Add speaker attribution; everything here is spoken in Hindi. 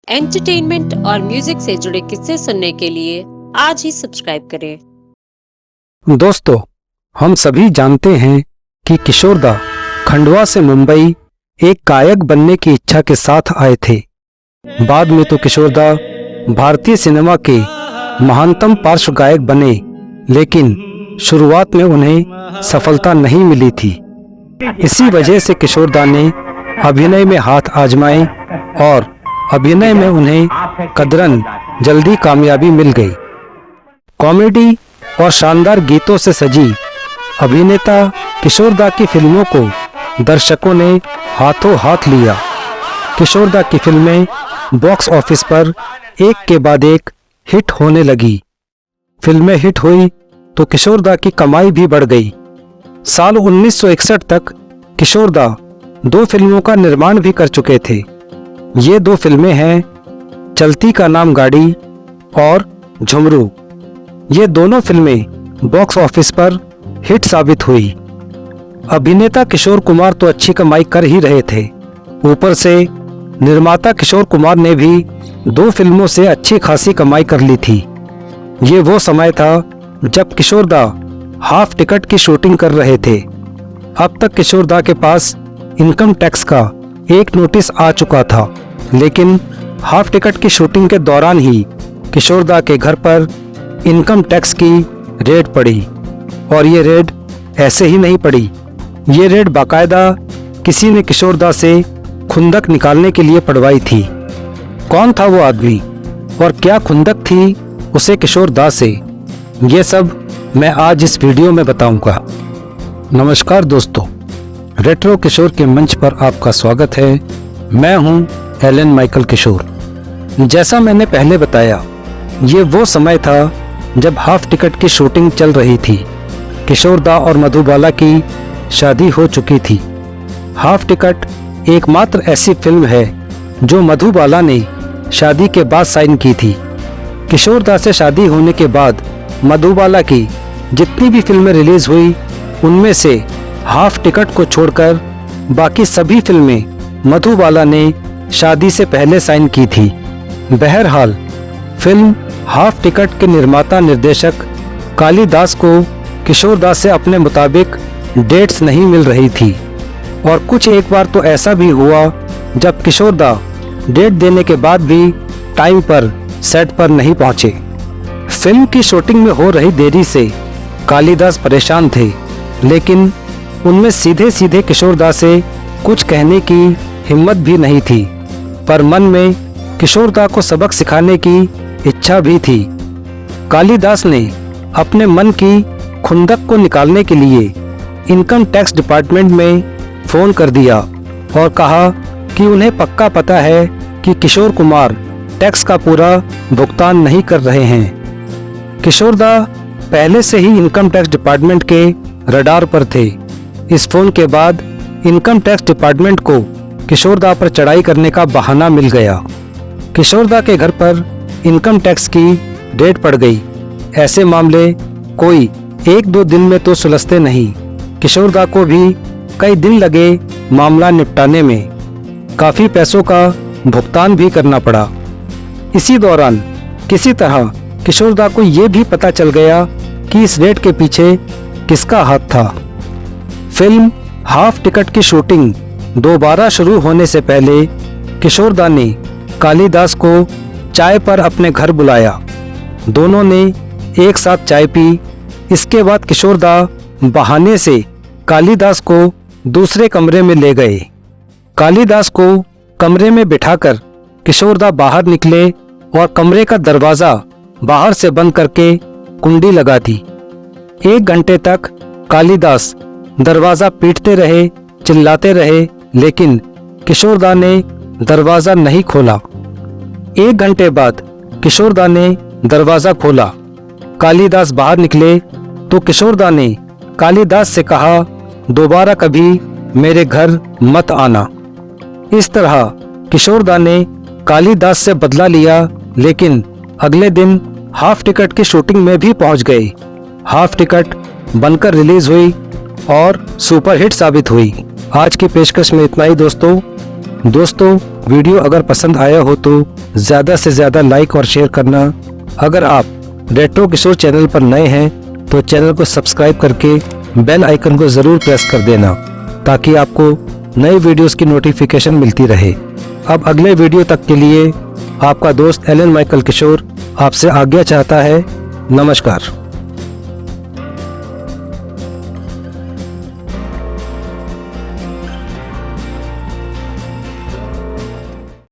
Speaker 1: एंटरटेनमेंट और म्यूजिक से जुड़े किस्से सुनने के लिए आज ही सब्सक्राइब करें।
Speaker 2: दोस्तों, हम सभी जानते हैं कि किशोर दा खंडवा से मुंबई एक गायक बनने की इच्छा के साथ आए थे। बाद में तो किशोर दा भारतीय सिनेमा के महानतम पार्श्व गायक बने, लेकिन शुरुआत में उन्हें सफलता नहीं मिली थी। इसी वजह से किशोर दा ने अभिनय में हाथ आजमाए और अभिनय में उन्हें कदरन जल्दी कामयाबी मिल गई। कॉमेडी और शानदार गीतों से सजी अभिनेता किशोर दा की फिल्मों को दर्शकों ने हाथों हाथ लिया। किशोर दा की फिल्में बॉक्स ऑफिस पर एक के बाद एक हिट होने लगी। फिल्में हिट हुई तो किशोर दा की कमाई भी बढ़ गई। साल 1961 तक किशोर दा 2 फिल्मों का निर्माण भी कर चुके थे। ये 2 फिल्में हैं चलती का नाम गाड़ी और झुमरू। ये दोनों फिल्में बॉक्स ऑफिस पर हिट साबित हुई। अभिनेता किशोर कुमार तो अच्छी कमाई कर ही रहे थे, ऊपर से निर्माता किशोर कुमार ने भी 2 फिल्मों से अच्छी खासी कमाई कर ली थी। ये वो समय था जब किशोर दा हाफ टिकट की शूटिंग कर रहे थे। अब तक किशोर दा के पास इनकम टैक्स का एक नोटिस आ चुका था, लेकिन हाफ टिकट की शूटिंग के दौरान ही किशोर दा के घर पर इनकम टैक्स की रेड पड़ी। और ये रेड ऐसे ही नहीं पड़ी, ये रेड बाकायदा किसी ने किशोर दा से खुंदक निकालने के लिए पड़वाई थी। कौन था वो आदमी और क्या खुंदक थी उसे किशोर दा से, ये सब मैं आज इस वीडियो में बताऊंगा। नमस्कार दोस्तों, रेट्रो किशोर के मंच पर आपका स्वागत है। मैं हूं एलन माइकल किशोर। जैसा मैंने पहले बताया, ये वो समय था जब हाफ टिकट की शूटिंग चल रही थी। किशोर दा और मधुबाला की शादी हो चुकी थी। हाफ टिकट एकमात्र ऐसी फिल्म है जो मधुबाला ने शादी के बाद साइन की थी। किशोर दा से शादी होने के बाद मधुबाला की जितनी भी फिल्में रिलीज हुई, उनमें से हाफ टिकट को छोड़कर बाकी सभी फिल्में मधुबाला ने शादी से पहले साइन की थी। बहरहाल फिल्म हाफ टिकट के निर्माता निर्देशक कालीदास को किशोर दा से अपने मुताबिक डेट्स नहीं मिल रही थी। और कुछ एक बार तो ऐसा भी हुआ जब किशोर दा डेट देने के बाद भी टाइम पर सेट पर नहीं पहुंचे। फिल्म की शूटिंग में हो रही देरी से कालीदास परेशान थे, लेकिन उनमें सीधे सीधे किशोर दा से कुछ कहने की हिम्मत भी नहीं थी। पर मन में किशोर दा को सबक सिखाने की इच्छा भी थी। कालीदास ने अपने मन की खुंदक को निकालने के लिए इनकम टैक्स डिपार्टमेंट में फ़ोन कर दिया और कहा कि उन्हें पक्का पता है कि किशोर कुमार टैक्स का पूरा भुगतान नहीं कर रहे हैं। किशोर दा पहले से ही इनकम टैक्स डिपार्टमेंट के रडार पर थे। इस फोन के बाद इनकम टैक्स डिपार्टमेंट को किशोर दा पर चढ़ाई करने का बहाना मिल गया। किशोर दा के घर पर इनकम टैक्स की रेड पड़ गई। ऐसे मामले कोई 1-2 दिन में तो सुलझते नहीं। किशोर दा को भी कई दिन लगे मामला निपटाने में। काफ़ी पैसों का भुगतान भी करना पड़ा। इसी दौरान किसी तरह किशोर दा को ये भी पता चल गया कि इस रेड के पीछे किसका हाथ था। फिल्म हाफ टिकट की शूटिंग दोबारा शुरू होने से पहले किशोर दा ने कालीदास को चाय पर अपने घर बुलाया। दोनों ने एक साथ चाय पी। इसके बाद किशोर दा बहाने से कालीदास को दूसरे कमरे में ले गए। कालीदास को कमरे में बिठाकर किशोर दा बाहर निकले और कमरे का दरवाज़ा बाहर से बंद करके कुंडी लगा दी। 1 घंटे तक कालीदास दरवाज़ा पीटते रहे, चिल्लाते रहे, लेकिन किशोर दा ने दरवाज़ा नहीं खोला। 1 घंटे बाद किशोर दा ने दरवाज़ा खोला। कालीदास बाहर निकले तो किशोर दा ने कालीदास से कहा, दोबारा कभी मेरे घर मत आना। इस तरह किशोर दा ने कालीदास से बदला लिया, लेकिन अगले दिन हाफ टिकट की शूटिंग में भी पहुंच गए। हाफ टिकट बनकर रिलीज हुई और सुपरहिट साबित हुई। आज की पेशकश में इतना ही दोस्तों। दोस्तों, वीडियो अगर पसंद आया हो तो ज़्यादा से ज़्यादा लाइक और शेयर करना। अगर आप रेट्रो किशोर चैनल पर नए हैं तो चैनल को सब्सक्राइब करके बेल आइकन को ज़रूर प्रेस कर देना ताकि आपको नए वीडियोस की नोटिफिकेशन मिलती रहे। अब अगले वीडियो तक के लिए आपका दोस्त एलन माइकल किशोर आपसे आज्ञा चाहता है। नमस्कार।